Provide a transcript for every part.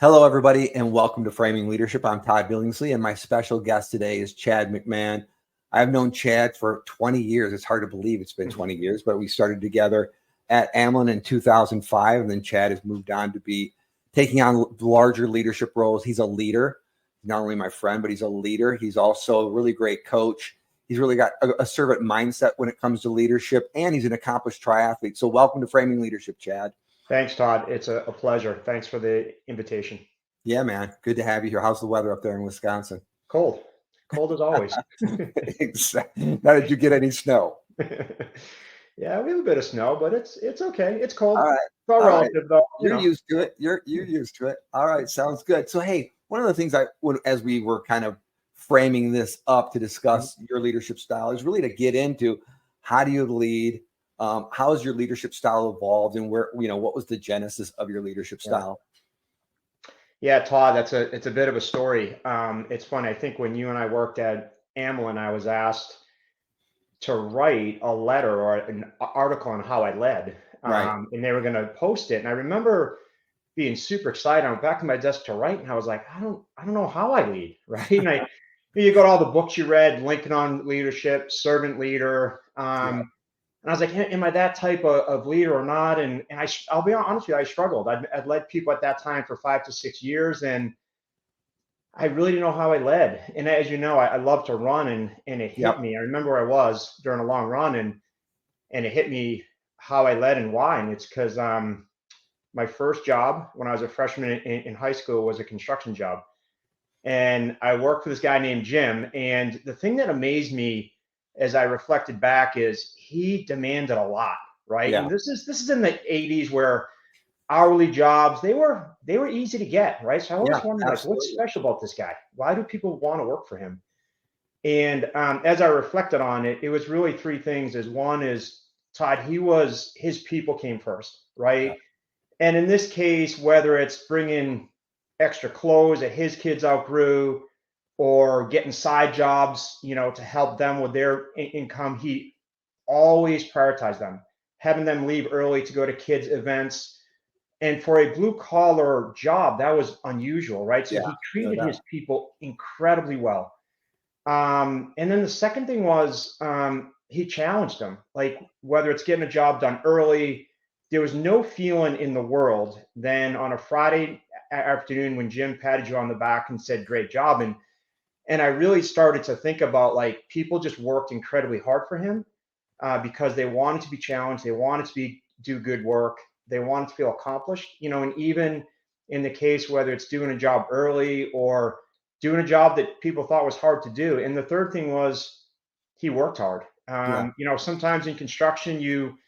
Hello, everybody, and welcome to Framing Leadership. I'm Todd Billingsley, and my special guest today is Chad McMahon. I've known Chad for 20 years. It's hard to believe it's been 20 years, but we started together at Amlin in 2005, and then Chad has moved on to be taking on larger leadership roles. He's a leader, not only my friend, but he's a leader. He's also a really great coach. He's really got a servant mindset when it comes to leadership, and he's an accomplished triathlete. So welcome to Framing Leadership, Chad. Thanks, Todd. It's a pleasure. Thanks for the invitation. Yeah, man. Good to have you here. How's the weather up there in Wisconsin? Cold, cold as always. Exactly. Now, did you get any snow? Yeah, we have a bit of snow, but it's okay. It's cold. All right. It's all All right. relative, though. You're used to it. You're used to it. All right. Sounds good. So, hey, one of the things as we were kind of framing this up to discuss your leadership style is really to get into how do you lead? How has your leadership style evolved, and what was the genesis of your leadership style? Yeah, Todd, it's a bit of a story. It's funny. I think when you and I worked at Amlin, I was asked to write a letter or an article on how I led, Right. and they were going to post it. And I remember being super excited. I went back to my desk to write, and I was like, I don't know how I lead, right? And you got all the books you read, Lincoln on leadership, servant leader, Yeah. and I was like, am I that type of leader or not? And I'll be honest with you, I struggled. I'd led people at that time for 5 to 6 years, and I really didn't know how I led. And as you know, I love to run, and it hit Yep. me. I remember where I was during a long run, and it hit me how I led and why. And it's because my first job when I was a freshman in high school was a construction job. And I worked for this guy named Jim. And the thing that amazed me as I reflected back is he demanded a lot, right? Yeah. And this is in the 80s where hourly jobs they were easy to get, right? So I Yeah. always wondered, like, what's Absolutely. special about this guy? Why do people want to work for him? And as I reflected on it, it was really three things. Is one is Todd, his people came first, Yeah. right? And in this case, whether it's bringing extra clothes that his kids outgrew or getting side jobs, to help them with their income, he always prioritized them, having them leave early to go to kids' events. And for a blue collar job, that was unusual, right? So Yeah. he No treated doubt. his people incredibly well. And then the second thing was he challenged them, like whether it's getting a job done early. There was no feeling in the world than on a Friday afternoon when Jim patted you on the back and said, "Great job." And I really started to think about, like, people just worked incredibly hard for him because they wanted to be challenged, they wanted to do good work, they wanted to feel accomplished, and even in the case whether it's doing a job early or doing a job that people thought was hard to do. And the third thing was he worked hard. Yeah. Sometimes in construction you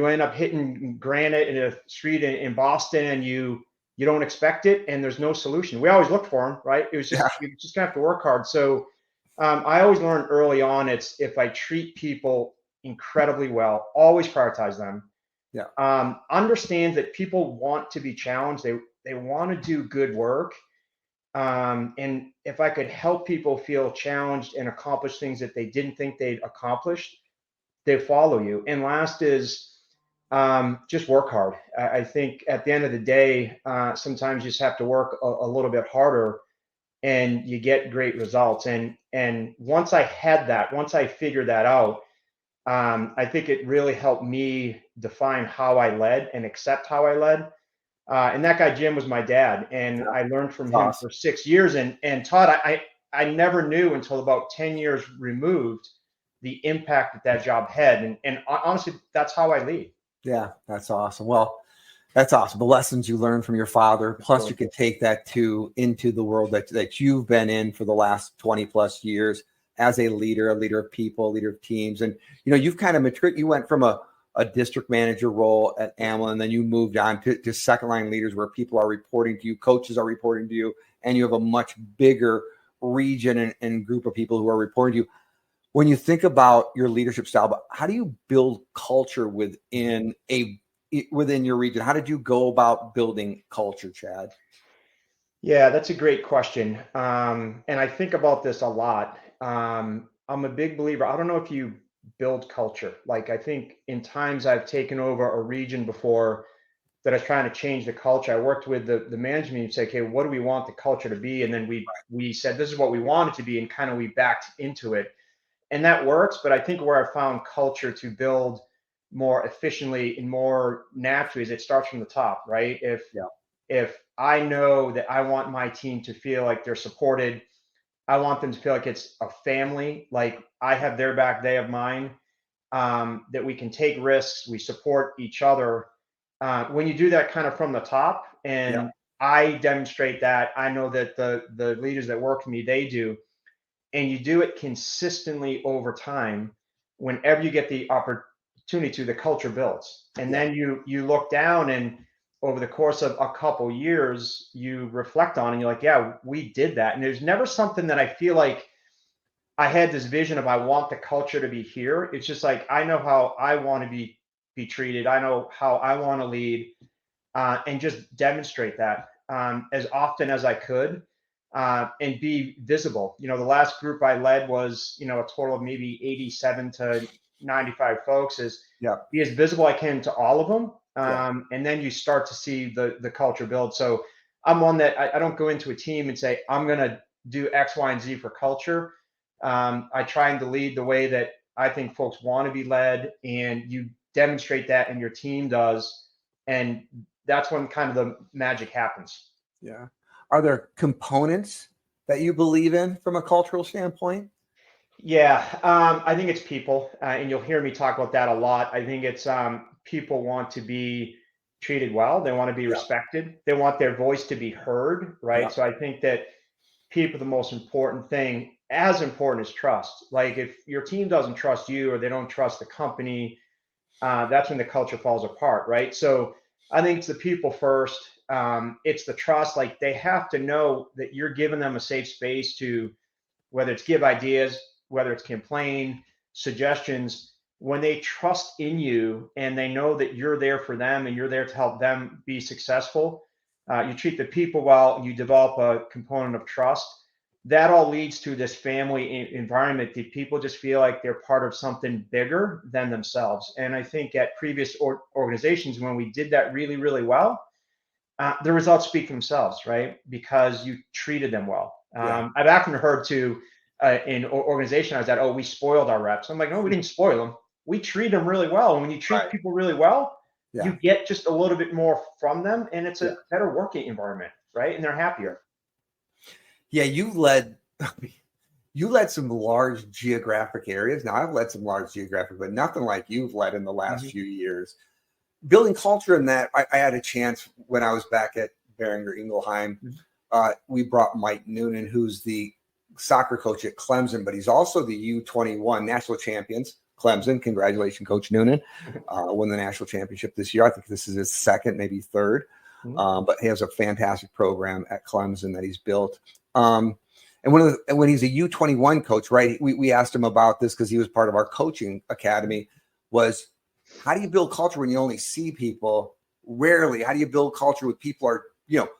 end up hitting granite in a street in Boston, and you don't expect it, and there's no solution. We always looked for them, right? It was Yeah. just you just gonna have to work hard. So I always learned early on, it's if I treat people incredibly well, always prioritize them. Yeah. Understand that people want to be challenged. They want to do good work. And if I could help people feel challenged and accomplish things that they didn't think they'd accomplished, they follow you. And last is just work hard. I think at the end of the day, sometimes you just have to work a little bit harder, and you get great results. And once I figured that out, I think it really helped me define how I led and accept how I led. And that guy Jim was my dad, and Yeah. I learned from That's him awesome. for 6 years. And Todd, I never knew until about 10 years removed the impact that job had. And honestly, that's how I lead. Yeah. That's awesome. Well, that's awesome. The lessons you learned from your father, plus you Absolutely. can take that into the world that you've been in for the last 20 plus years as a leader of people, a leader of teams. And you've kind of matured. You went from a district manager role at Amlin, and then you moved on to second line leaders where people are reporting to you, coaches are reporting to you, and you have a much bigger region and group of people who are reporting to you. When you think about your leadership style, but how do you build culture within your region? How did you go about building culture, Chad? Yeah, that's a great question. And I think about this a lot. I'm a big believer. I don't know if you build culture. Like, I think in times I've taken over a region before, that I was trying to change the culture. I worked with the management and said, okay, what do we want the culture to be? And then we said, this is what we want it to be. And kind of we backed into it. And that works. But I think where I found culture to build more efficiently and more naturally is it starts from the top, right? Yeah. If I know that I want my team to feel like they're supported, I want them to feel like it's a family, like I have their back, they have mine, that we can take risks, we support each other. When you do that kind of from the top, Yeah. and I demonstrate that, I know that the leaders that work for me, they do, and you do it consistently over time, whenever you get the opportunity to, the culture builds. And Yeah. then you look down, and over the course of a couple years, you reflect on and you're like, yeah, we did that. And there's never something that I feel like I had this vision of I want the culture to be here. It's just like I know how I want to be treated. I know how I want to lead, and just demonstrate that as often as I could, and be visible. The last group I led was a total of maybe 87 to 95 folks. Is Yeah. be as visible I can to all of them, Yeah. and then you start to see the culture build. So I'm one that I don't go into a team and say I'm going to do X, Y, and Z for culture. I try to lead the way that I think folks want to be led, and you demonstrate that, and your team does, and that's when kind of the magic happens. Yeah. Are there components that you believe in from a cultural standpoint? Yeah, I think it's people, and you'll hear me talk about that a lot. I think it's people want to be treated well. They want to be Yeah. respected. They want their voice to be heard, Yeah. right? So I think that people, the most important thing, as important as trust. Like if your team doesn't trust you or they don't trust the company, that's when the culture falls apart, right? So I think it's the people first. It's the trust. Like they have to know that you're giving them a safe space to, whether it's give ideas, whether it's complain, suggestions. When they trust in you and they know that you're there for them and you're there to help them be successful, you treat the people well, and you develop a component of trust. That all leads to this family environment that people just feel like they're part of something bigger than themselves. And I think at previous organizations, when we did that really, really well, the results speak for themselves, right? Because you treated them well. Yeah. I've often heard to in organization I was at, oh, we spoiled our reps. I'm like, no, we didn't spoil them. We treat them really well. And when you treat Right. people really well, Yeah. you get just a little bit more from them, and it's Yeah. a better working environment, right? And they're happier. Yeah. You led some large geographic areas. Now I've led some large geographic, but nothing like you've led in the last few years. Building culture in that, I had a chance when I was back at Beringer Ingelheim. We brought Mike Noonan, who's the soccer coach at Clemson, but he's also the U21 national champions. Clemson, congratulations, Coach Noonan. Won the national championship this year. I think this is his second, maybe third. But he has a fantastic program at Clemson that he's built. And when he's a U21 coach, right? We asked him about this because he was part of our coaching academy. Was how do you build culture when you only see people rarely? How do you build culture with people are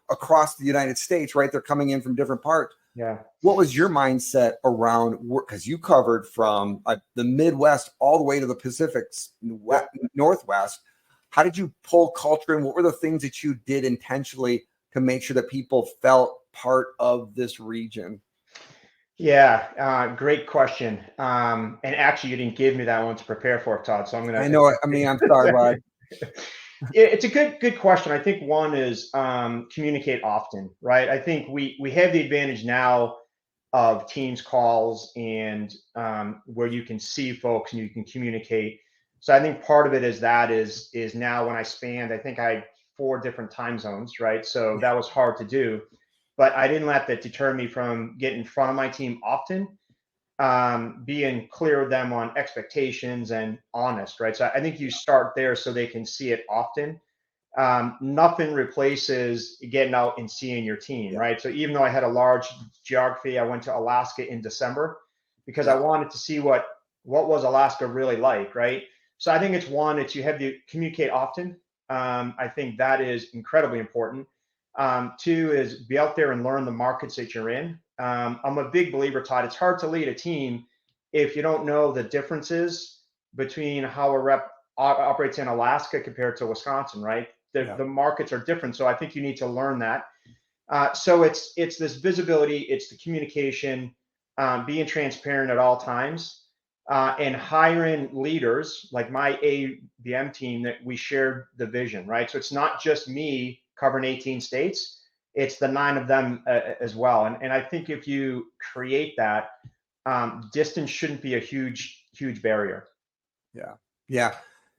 across the United States, right? They're coming in from different parts. Yeah. What was your mindset around work? Because you covered from the Midwest all the way to the Pacific Northwest. How did you pull culture in? What were the things that you did intentionally to make sure that people felt part of this region? Yeah, great question. And actually, you didn't give me that one to prepare for, Todd. So I'm gonna. I know it. I mean, I'm sorry, bud. It's a good question. I think one is communicate often, right? I think we have the advantage now of Teams calls and where you can see folks and you can communicate. So I think part of it is now when I spanned, I think I had 4 different time zones, right? So that was hard to do, but I didn't let that deter me from getting in front of my team often, being clear with them on expectations and honest, right? So I think you start there so they can see it often. Nothing replaces getting out and seeing your team, right? So even though I had a large geography, I went to Alaska in December because I wanted to see what was Alaska really like, right? So I think it's one, it's you have to communicate often. I think that is incredibly important. 2 is be out there and learn the markets that you're in. I'm a big believer, Todd. It's hard to lead a team if you don't know the differences between how a rep operates in Alaska compared to Wisconsin, right? the markets are different. So I think you need to learn that. So it's this visibility, it's the communication, being transparent at all times, and hiring leaders like my ABM team that we shared the vision, right? So it's not just me covering 18 states, it's the 9 of them as well. And I think if you create that, distance shouldn't be a huge barrier. Yeah.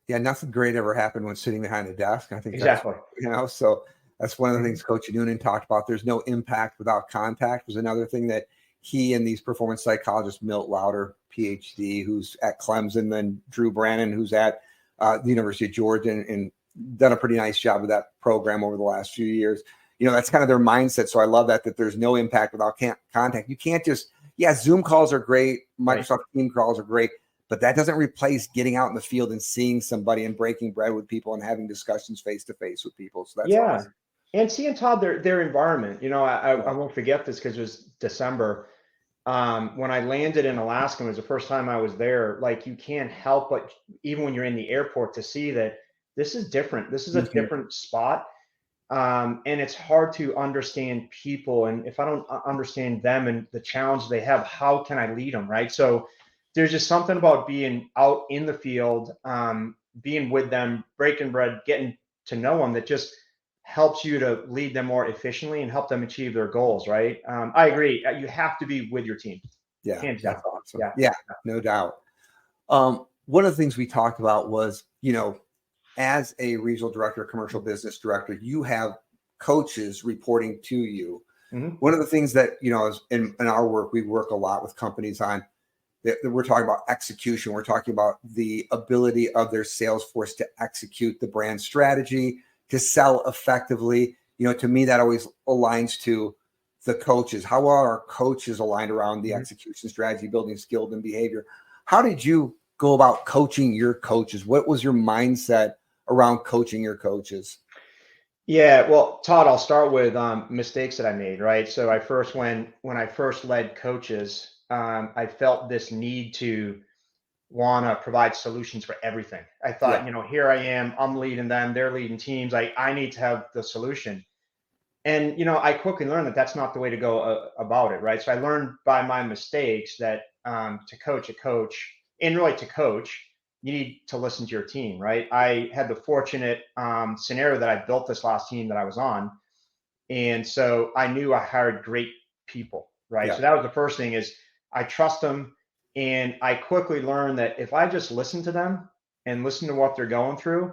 Nothing great ever happened when sitting behind a desk. I think Exactly. that's, so that's one of the things Coach Noonan talked about. There's no impact without contact was another thing that he and these performance psychologists, Milt Lauder, PhD, who's at Clemson, then Drew Brannon, who's at the University of Georgia, and done a pretty nice job with that program over the last few years. That's kind of their mindset. So I love that there's no impact without contact. You can't just, Zoom calls are great. Microsoft Team calls are great. But that doesn't replace getting out in the field and seeing somebody and breaking bread with people and having discussions face to face with people. So that's awesome. And seeing, Todd, their environment. I won't forget this because it was December. When I landed in Alaska, it was the first time I was there. Like, you can't help but, even when you're in the airport, to see that this is different. This is a different spot. And it's hard to understand people. And if I don't understand them and the challenge they have, how can I lead them, right? So there's just something about being out in the field, being with them, breaking bread, getting to know them, that just helps you to lead them more efficiently and help them achieve their goals, right? I agree. You have to be with your team. Yeah, hands that's down. awesome. Yeah, no doubt. One of the things we talked about was, as a regional director, commercial business director, you have coaches reporting to you. Mm-hmm. One of the things that, in our work, we work a lot with companies on, that we're talking about execution. We're talking about the ability of their sales force to execute the brand strategy, to sell effectively. To me, that always aligns to the coaches. How well are coaches aligned around the execution strategy, building skill and behavior? How did you go about coaching your coaches? What was your mindset around coaching your coaches? Yeah, well, Todd, I'll start with mistakes that I made, right? So when I first led coaches, I felt this need to want to provide solutions for everything. I thought, here I am, I'm leading them, they're leading teams. I need to have the solution. And, I quickly learned that that's not the way to go about it, right? So I learned by my mistakes that to coach a coach, and really to coach, you need to listen to your team, right? I had the fortunate scenario that I built this last team that I was on. And so I knew I hired great people, right? Yeah. So that was the first thing, is I trust them. And I quickly learned that if I just listen to them and listen to what they're going through,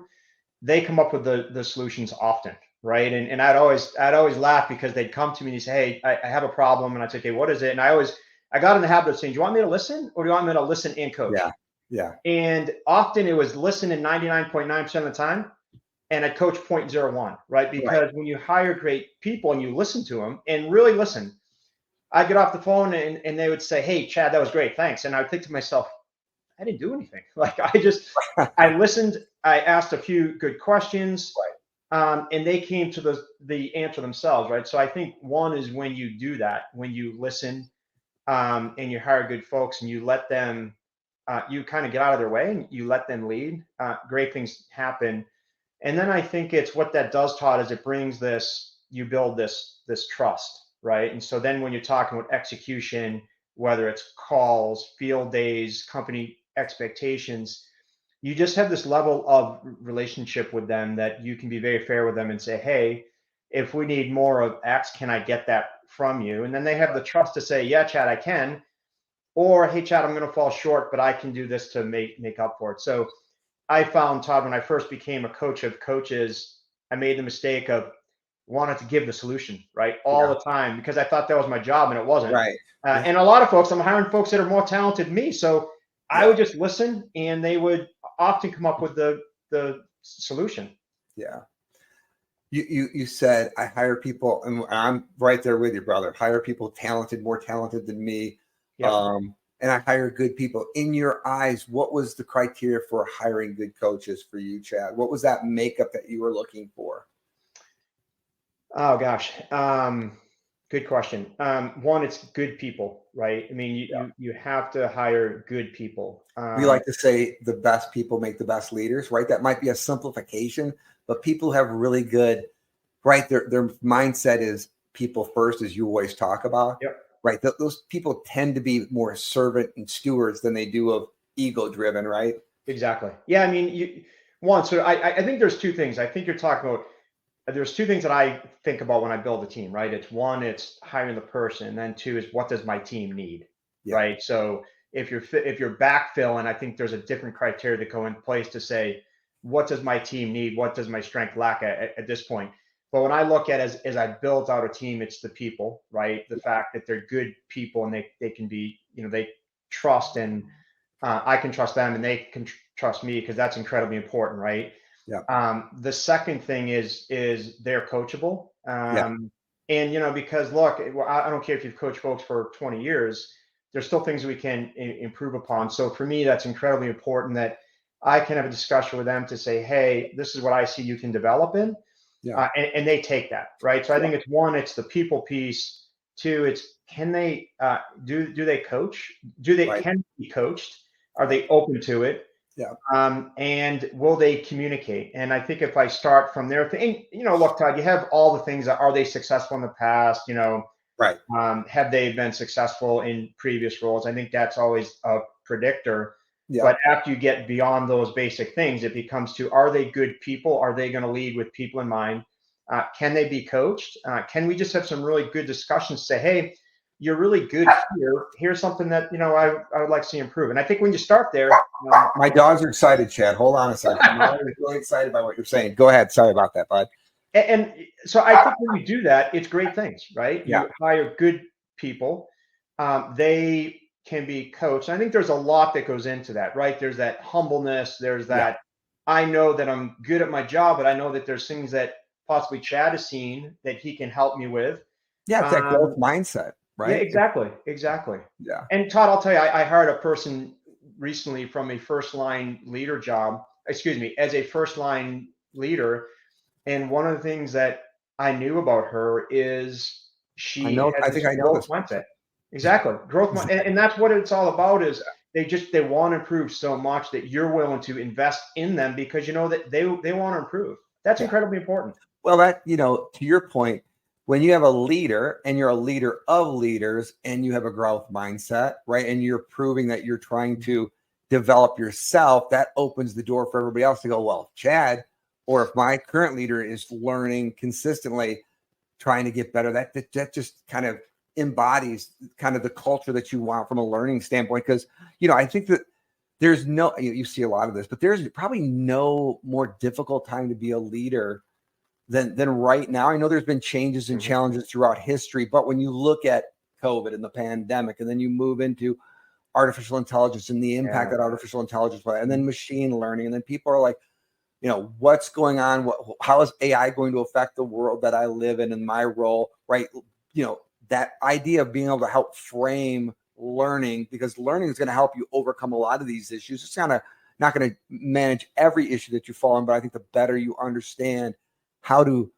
they come up with the solutions often, right? And I'd always laugh, because they'd come to me and they'd say, hey, I have a problem. And I'd say, okay, what is it? And I got in the habit of saying, do you want me to listen, or do you want me to listen and coach? Yeah. And often it was listen in 99.9% of the time, and I'd coach 0.01, right? Because when you hire great people and you listen to them and really listen, I'd get off the phone and they would say, hey, Chad, that was great, thanks. And I would think to myself, I didn't do anything. Like, I listened, I asked a few good questions, and they came to the answer themselves, right? So I think one is when you do that, when you listen, and you hire good folks and you let them, you kind of get out of their way and you let them lead, great things happen. And then I think it's what that does, Todd, is it brings you build this trust, right? And so then when you're talking about execution, whether it's calls, field days, company expectations, you just have this level of relationship with them that you can be very fair with them and say, hey, if we need more of X, can I get that from you? And then they have the trust to say, yeah, Chad, I can. Or, hey, Chad, I'm going to fall short, but I can do this to make up for it. So I found, Todd, when I first became a coach of coaches, I made the mistake of wanting to give the solution, right, all the time, because I thought that was my job, and it wasn't. And a lot of folks, I'm hiring folks that are more talented than me. So I would just listen, and they would often come up with the solution. Yeah. You said, I hire people, and I'm right there with you, brother. Hire people more talented than me. And I hire good people. In your eyes, what was the criteria for hiring good coaches for you, Chad? What was that makeup that you were looking for? Oh, gosh. Good question. One, it's good people, right? I mean, you have to hire good people. We like to say the best people make the best leaders, right? That might be a simplification, but people have really good, right? Their mindset is people first, as you always talk about, Yep. right? Those people tend to be more servant and stewards than they do of ego driven, right? Exactly. Yeah. I mean, so I think there's two things. I think you're talking about, there's two things that I think about when I build a team, right? It's one, it's hiring the person, and then two is what does my team need, Yeah. right? So if you're backfilling, I think there's a different criteria to go in place to say, what does my team need? What does my strength lack at this point? But when I look at as I build out a team, it's the people, right? The fact that they're good people and they can be, they trust, and I can trust them and they can trust me, because that's incredibly important, right? Yeah. The second thing is they're coachable. Yeah. And because look, I don't care if you've coached folks for 20 years, there's still things we can improve upon. So for me, that's incredibly important that I can have a discussion with them to say, hey, this is what I see you can develop in. Yeah. And they take that, right? So I think it's one, it's the people piece. Two, it's can they do they coach? Can be coached? Are they open to it? Yeah. And will they communicate? And I think if I start from there, look, Todd, you have all the things. Are they successful in the past? Right. Have they been successful in previous roles? I think that's always a predictor. Yeah. But after you get beyond those basic things, it becomes to, are they good people? Are they going to lead with people in mind? Can they be coached? Can we just have some really good discussions? Say, hey, you're really good here. Here's something that I would like to see improve. And I think when you start there, my dogs are excited, Chad. Hold on a second. I'm really excited by what you're saying. Go ahead. Sorry about that, bud. And so I think when you do that, it's great things, right? Yeah. You hire good people. They can be coached. I think there's a lot that goes into that, right? There's that humbleness. There's that, I know that I'm good at my job, but I know that there's things that possibly Chad has seen that he can help me with. Yeah, it's that growth mindset, right? Yeah, exactly. Yeah. And Todd, I'll tell you, I hired a person recently from a first line leader job, as a first line leader. And one of the things that I knew about her is she has this growth mindset. Exactly. Growth mindset. And that's what it's all about, is they want to improve so much that you're willing to invest in them because you know that they want to improve. That's incredibly important. Well, that, to your point, when you have a leader and you're a leader of leaders and you have a growth mindset, right? And you're proving that you're trying to develop yourself, that opens the door for everybody else to go, well, Chad, or if my current leader is learning consistently, trying to get better, that just kind of embodies kind of the culture that you want from a learning standpoint. Because, I think that there's you see a lot of this, but there's probably no more difficult time to be a leader than right now. I know there's been changes and challenges throughout history, but when you look at COVID and the pandemic, and then you move into artificial intelligence and the impact that artificial intelligence, and then machine learning, and then people are like, what's going on? How is AI going to affect the world that I live in and my role, right? That idea of being able to help frame learning, because learning is going to help you overcome a lot of these issues. It's kind of not going to manage every issue that you fall in, but I think the better you understand how to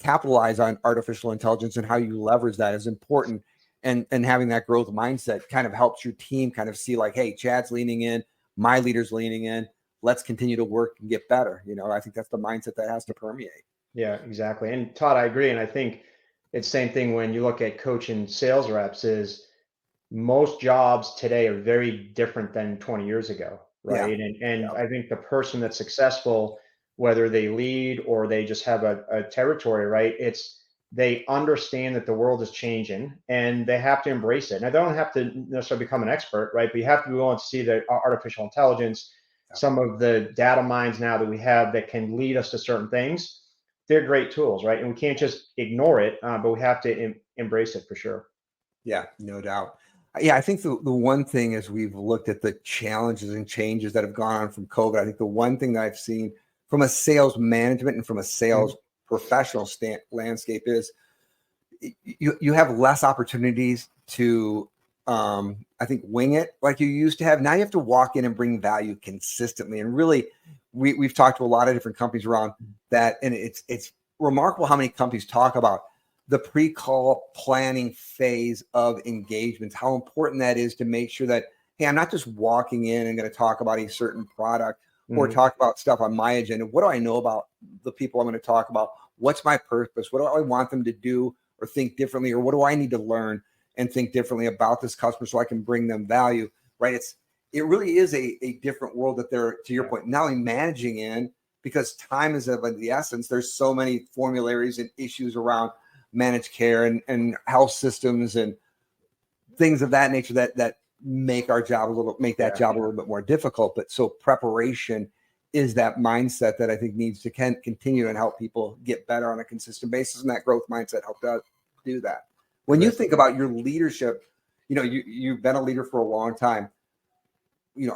capitalize on artificial intelligence and how you leverage that is important. And having that growth mindset kind of helps your team kind of see like, hey, Chad's leaning in, my leader's leaning in. Let's continue to work and get better. I think that's the mindset that has to permeate. Yeah, exactly. And Todd, I agree. And I think it's the same thing when you look at coaching sales reps. Is most jobs today are very different than 20 years ago, right? And I think the person that's successful, whether they lead or they just have a territory, right? They understand that the world is changing and they have to embrace it. Now, they don't have to necessarily become an expert, right? But you have to be willing to see that artificial intelligence, some of the data mines now that we have that can lead us to certain things, they're great tools, right? And we can't just ignore it, but we have to embrace it for sure. Yeah, no doubt. Yeah, I think the one thing is we've looked at the challenges and changes that have gone on from COVID. I think the one thing that I've seen from a sales management and from a sales professional landscape is you have less opportunities to, I think, wing it like you used to have. Now you have to walk in and bring value consistently. And really, we've talked to a lot of different companies around that. And it's remarkable how many companies talk about the pre-call planning phase of engagements, how important that is to make sure that, hey, I'm not just walking in and going to talk about a certain product or talk about stuff on my agenda. What do I know about the people I'm going to talk about? What's my purpose? What do I want them to do or think differently? Or what do I need to learn and think differently about this customer so I can bring them value, right? It really is a different world that they're, to your point, not only managing in, because time is of the essence. There's so many formularies and issues around managed care and health systems and things of that nature that make our job that job a little bit more difficult. But so preparation is that mindset that I think needs to continue and help people get better on a consistent basis. And that growth mindset helped us do that. When you think about your leadership, you've been a leader for a long time.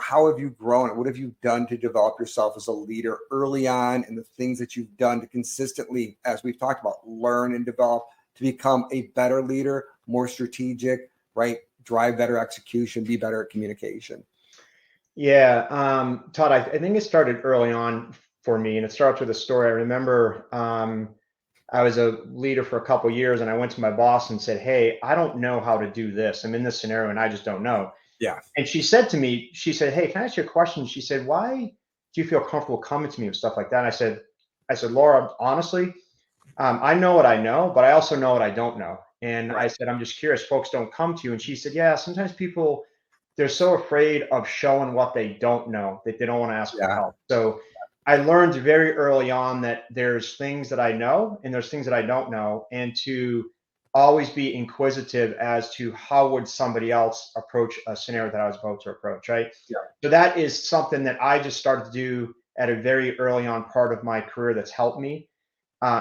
How have you grown? What have you done to develop yourself as a leader early on, and the things that you've done to consistently, as we've talked about, learn and develop to become a better leader, more strategic, right? Drive better execution, be better at communication. Yeah, Todd, I think it started early on for me, and it starts with a story. I remember I was a leader for a couple of years, and I went to my boss and said, "Hey, I don't know how to do this. I'm in this scenario, and I just don't know." Yeah. And she said to me, "Hey, can I ask you a question?" She said, "Why do you feel comfortable coming to me with stuff like that?" And I said, "Laura, honestly, I know what I know, but I also know what I don't know." And I said, "I'm just curious, folks don't come to you." And she said, "Yeah, sometimes people, they're so afraid of showing what they don't know that they don't want to ask for help." So I learned very early on that there's things that I know and there's things that I don't know, and to always be inquisitive as to how would somebody else approach a scenario that I was about to approach, right? Yeah. So that is something that I just started to do at a very early on part of my career that's helped me.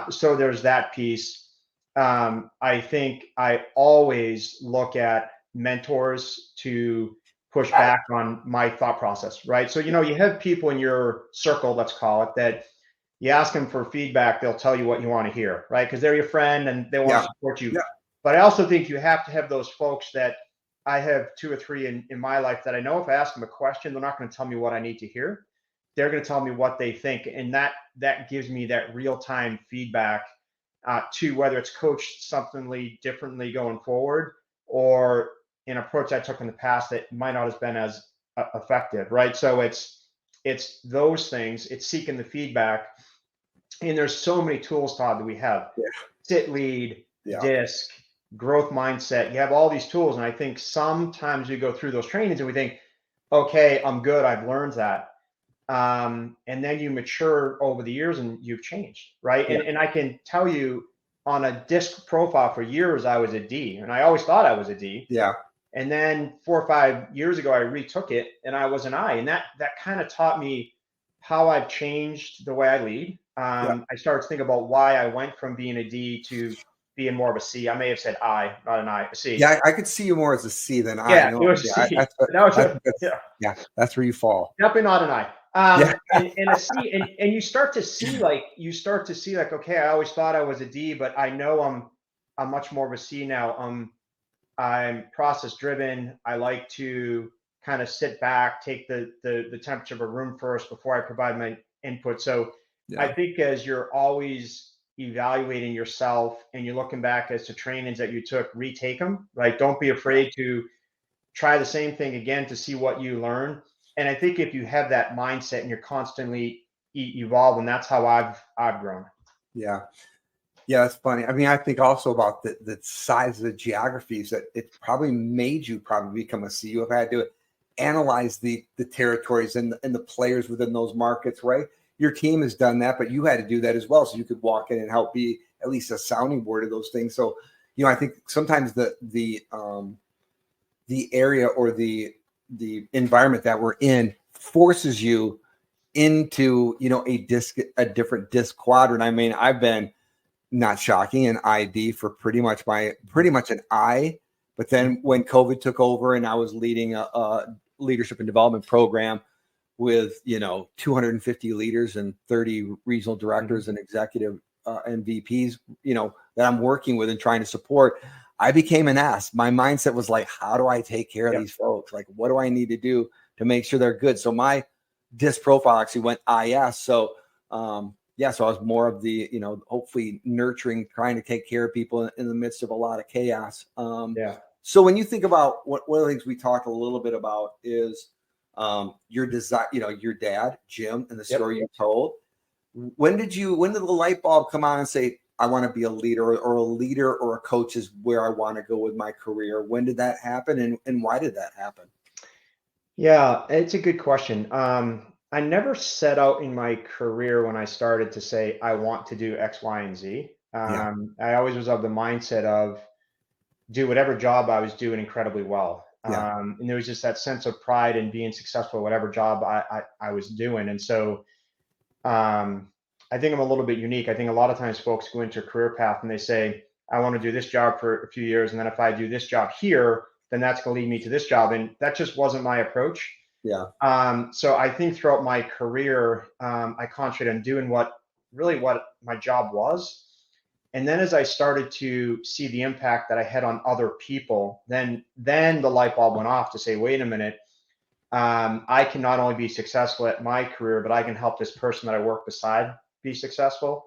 So there's that piece. I think I always look at mentors to push back on my thought process, right? So, you have people in your circle, let's call it, that you ask them for feedback, they'll tell you what you want to hear, right? Because they're your friend and they want to support you. Yeah. But I also think you have to have those folks that I have 2 or 3 in my life that I know if I ask them a question, they're not going to tell me what I need to hear. They're going to tell me what they think. And that gives me that real-time feedback to whether it's coached something differently going forward or an approach I took in the past that might not have been as effective, right? So it's those things, it's seeking the feedback. And there's so many tools, Todd, that we have. Yeah. Sit lead, DISC, growth mindset. You have all these tools. And I think sometimes we go through those trainings and we think, okay, I'm good. I've learned that. And then you mature over the years and you've changed, right? Yeah. And I can tell you on a DISC profile for years, I was a D, and I always thought I was a D. Yeah. And then 4 or 5 years ago, I retook it and I was an I. And that kind of taught me how I've changed the way I lead. I started to think about why I went from being a D to being more of a C. I may have said I, not an I, a C. Yeah, I could see you more as a C than I. Yeah, it was a C. That's where you fall. Definitely not an I. And a C, and you start to see like, okay, I always thought I was a D, but I know I'm much more of a C now. I'm process driven. I like to kind of sit back, take the temperature of a room first before I provide my input. So I think as you're always evaluating yourself and you're looking back as to trainings that you took, retake them, right? Don't be afraid to try the same thing again to see what you learn. And I think if you have that mindset and you're constantly evolving, that's how I've grown. Yeah. Yeah, that's funny. I mean, I think also about the size of the geographies that it probably made you become a C. You have had to analyze the territories and the players within those markets, right? Your team has done that, but you had to do that as well. So you could walk in and help be at least a sounding board of those things. So, I think sometimes the area or the environment that we're in forces you into, a different DISC quadrant. I mean, I've been, not shocking, an ID for pretty much an I. But then when COVID took over and I was leading a leadership and development program with 250 leaders and 30 regional directors and executive and VPs, that I'm working with and trying to support, I became an S. My mindset was like, how do I take care of these folks? Like, what do I need to do to make sure they're good? So my DISC profile actually went IS. So Yeah, so I was more of the, hopefully nurturing, trying to take care of people in the midst of a lot of chaos. Yeah. So when you think about one of the things we talked a little bit about is your desire, your dad, Jim, and the Yep. story you told. When did the light bulb come on and say, I want to be a leader, or a leader or a coach is where I want to go with my career? When did that happen, and why did that happen? Yeah, it's a good question. I never set out in my career when I started to say I want to do X, Y, and Z. Yeah, I always was of the mindset of do whatever job I was doing incredibly well. yeah, And there was just that sense of pride in being successful at whatever job I was doing. And so I think I'm a little bit unique. I think a lot of times folks go into a career path and they say, I want to do this job for a few years. And then if I do this job here, then that's going to lead me to this job. And that just wasn't my approach. yeah, So I think throughout my career, I concentrated on doing what my job was. And then as I started to see the impact that I had on other people, then the light bulb went off to say, wait a minute, I can not only be successful at my career, but I can help this person that I work beside be successful.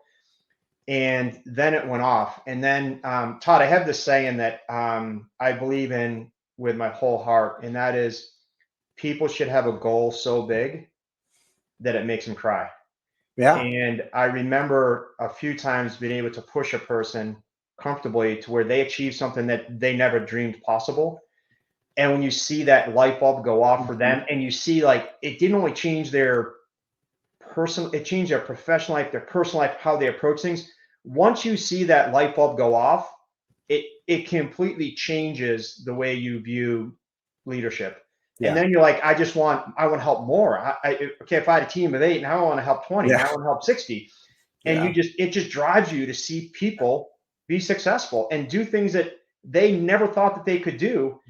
And then it went off. And then, Todd, I have this saying that I believe in with my whole heart, and that is people should have a goal so big that it makes them cry. yeah, And I remember a few times being able to push a person comfortably to where they achieve something that they never dreamed possible. And when you see that light bulb go off for them, and you see like it didn't only change their it changed their professional life, their personal life, how they approach things. Once you see that light bulb go off, it completely changes the way you view leadership. And yeah, then you're like, I want to help more. Okay, if I had a team of 8, now I want to help 20, now I yeah, want to help 60. And yeah, it just drives you to see people be successful and do things that they never thought that they could do.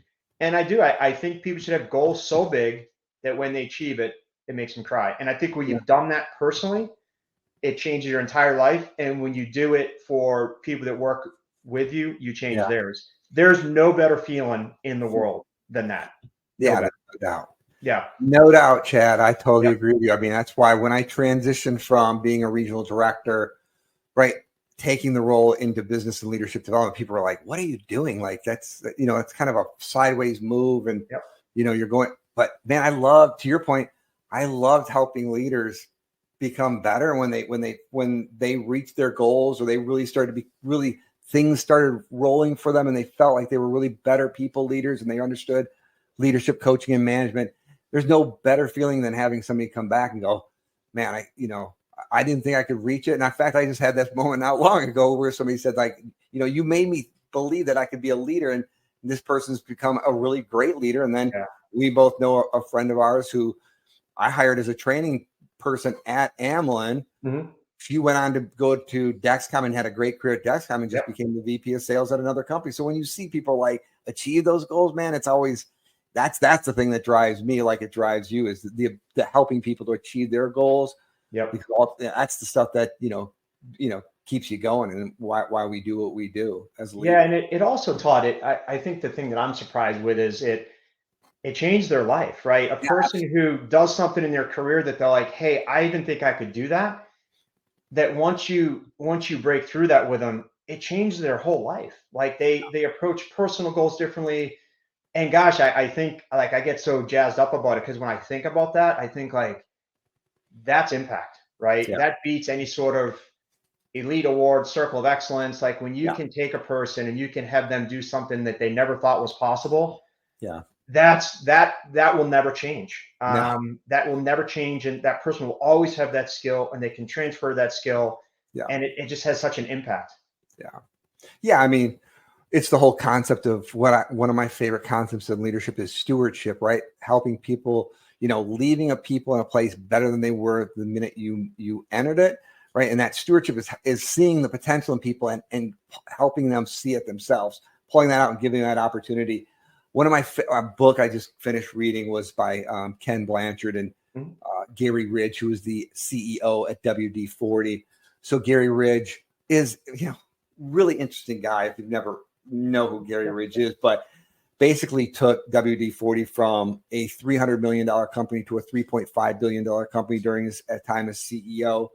And I think people should have goals so big that when they achieve it, it makes them cry. And I think when yeah, you've done that personally, it changes your entire life. And when you do it for people that work with you, you change yeah, theirs. There's no better feeling in the world than that. No yeah, better. no doubt. Yeah. No doubt, Chad. I totally Yep. agree with you. I mean, that's why when I transitioned from being a regional director, right, taking the role into business and leadership development, people were like, what are you doing? Like, it's kind of a sideways move. And, Yep. you're going, but man, to your point, I loved helping leaders become better when they reached their goals, or they really started to be really, things started rolling for them and they felt like they were really better people, leaders, and they understood leadership, coaching, and management. There's no better feeling than having somebody come back and go, man, I didn't think I could reach it. And in fact, I just had this moment not long ago where somebody said, like, you made me believe that I could be a leader, and this person's become a really great leader. And then we both know a friend of ours who I hired as a training person at Amlin. Mm-hmm. She went on to go to Dexcom and had a great career at Dexcom and just Yep. became the VP of sales at another company. So when you see people like achieve those goals, man, it's always, that's the thing that drives me, like it drives you, is the helping people to achieve their goals. Yep. Because that's the stuff that keeps you going, and why we do what we do as leaders. Yeah, and it also taught it. I think the thing that I'm surprised with is it changed their life, right? A person who does something in their career that they're like, hey, I even think I could do that. That once you break through that with them, it changed their whole life. Like they approach personal goals differently. And gosh, I think like I get so jazzed up about it because when I think about that, I think like that's impact, right? Yeah. That beats any sort of elite award, circle of excellence. Like when you can take a person and you can have them do something that they never thought was possible. Yeah. That will never change. No. That will never change. And that person will always have that skill and they can transfer that skill. Yeah. And it just has such an impact. Yeah. Yeah. I mean, it's the whole concept of one of my favorite concepts in leadership is stewardship, right? Helping people, leaving a people in a place better than they were the minute you entered it, right? And that stewardship is seeing the potential in people and helping them see it themselves, pulling that out and giving that opportunity. One of my book I just finished reading was by Ken Blanchard and Gary Ridge, who is the CEO at WD-40. So Gary Ridge is, really interesting guy if you've never know who Gary Ridge is, but basically took WD-40 from a $300 million company to a $3.5 billion company during his time as CEO.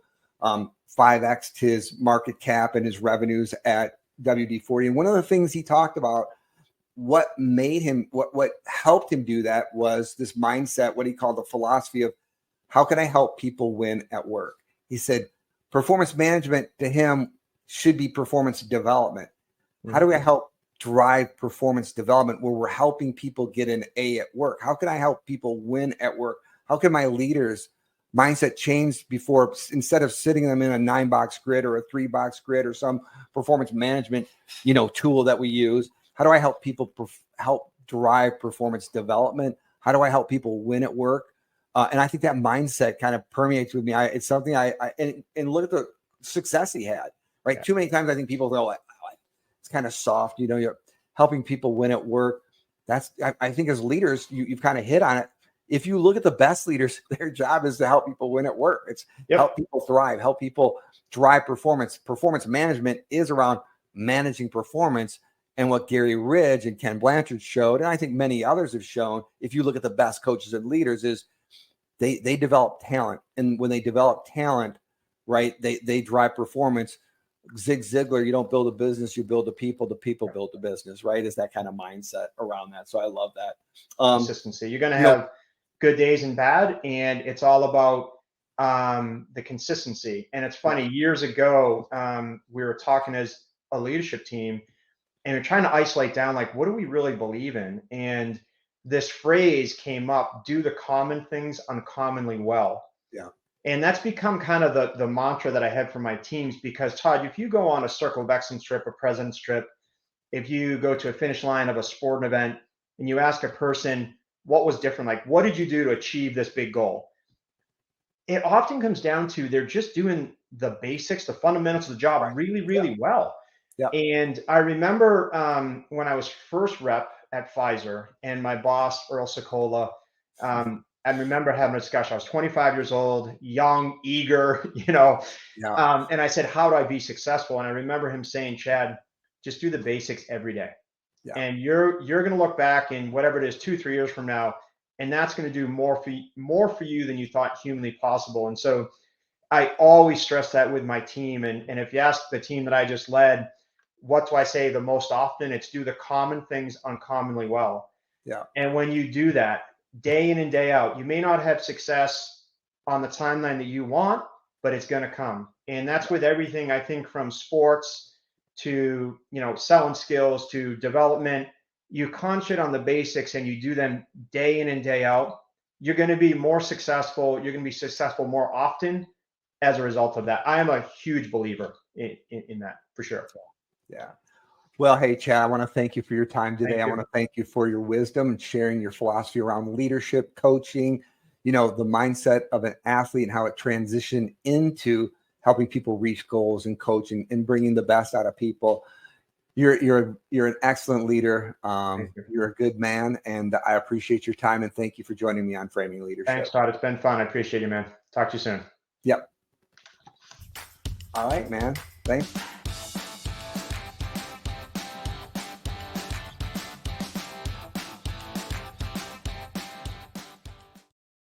5x'd his market cap and his revenues at WD-40. And one of the things he talked about, what made him, what helped him do that was this mindset, what he called the philosophy of how can I help people win at work? He said, performance management to him should be performance development. How do I help drive performance development where we're helping people get an A at work? How can I help people win at work? How can my leaders mindset change before, instead of sitting them in a 9-box grid or a 3-box grid or some performance management, tool that we use? How do I help people help drive performance development? How do I help people win at work? And I think that mindset kind of permeates with me. It's something and look at the success he had, right? Yeah. Too many times I think people go, it's kind of soft, you're helping people win at work. I think as leaders, you've kind of hit on it. If you look at the best leaders, their job is to help people win at work. It's help people thrive, help people drive performance. Performance management is around managing performance. And what Gary Ridge and Ken Blanchard showed, and I think many others have shown, if you look at the best coaches and leaders, is they develop talent. And when they develop talent, right, they drive performance. Zig Ziglar, you don't build a business, you build the people build the business, right? Is that kind of mindset around that. So I love that. Consistency. You're going to have good days and bad, and it's all about the consistency. And it's funny, years ago, we were talking as a leadership team, and we're trying to isolate down, like, what do we really believe in? And this phrase came up, do the common things uncommonly well. Yeah. And that's become kind of the mantra that I have for my teams, because Todd, if you go on a Circle of Excellence trip, a President's trip, if you go to a finish line of a sporting event and you ask a person what was different, like, what did you do to achieve this big goal? It often comes down to they're just doing the basics, the fundamentals of the job really, really well. Yeah. And I remember when I was first rep at Pfizer, and my boss, Earl Sokola, I remember having a discussion. I was 25 years old, young, eager, and I said, how do I be successful? And I remember him saying, Chad, just do the basics every day. Yeah. And you're going to look back in whatever it is, 2-3 years from now, and that's going to do more for you than you thought humanly possible. And so I always stress that with my team. And if you ask the team that I just led, what do I say the most often? It's do the common things uncommonly well. Yeah. And when you do that day in and day out, you may not have success on the timeline that you want, but it's going to come. And that's with everything, I think, from sports to, selling skills to development. You concentrate on the basics and you do them day in and day out, you're going to be more successful. You're going to be successful more often as a result of that. I am a huge believer in that, for sure. Yeah. Well, hey, Chad, I want to thank you for your time today. I want to thank you for your wisdom and sharing your philosophy around leadership, coaching, the mindset of an athlete and how it transitioned into helping people reach goals and coaching and bringing the best out of people. You're an excellent leader. You're a good man, and I appreciate your time, and thank you for joining me on Framing Leadership. Thanks, Todd. It's been fun. I appreciate you, man. Talk to you soon. Yep. All right, man. Thanks.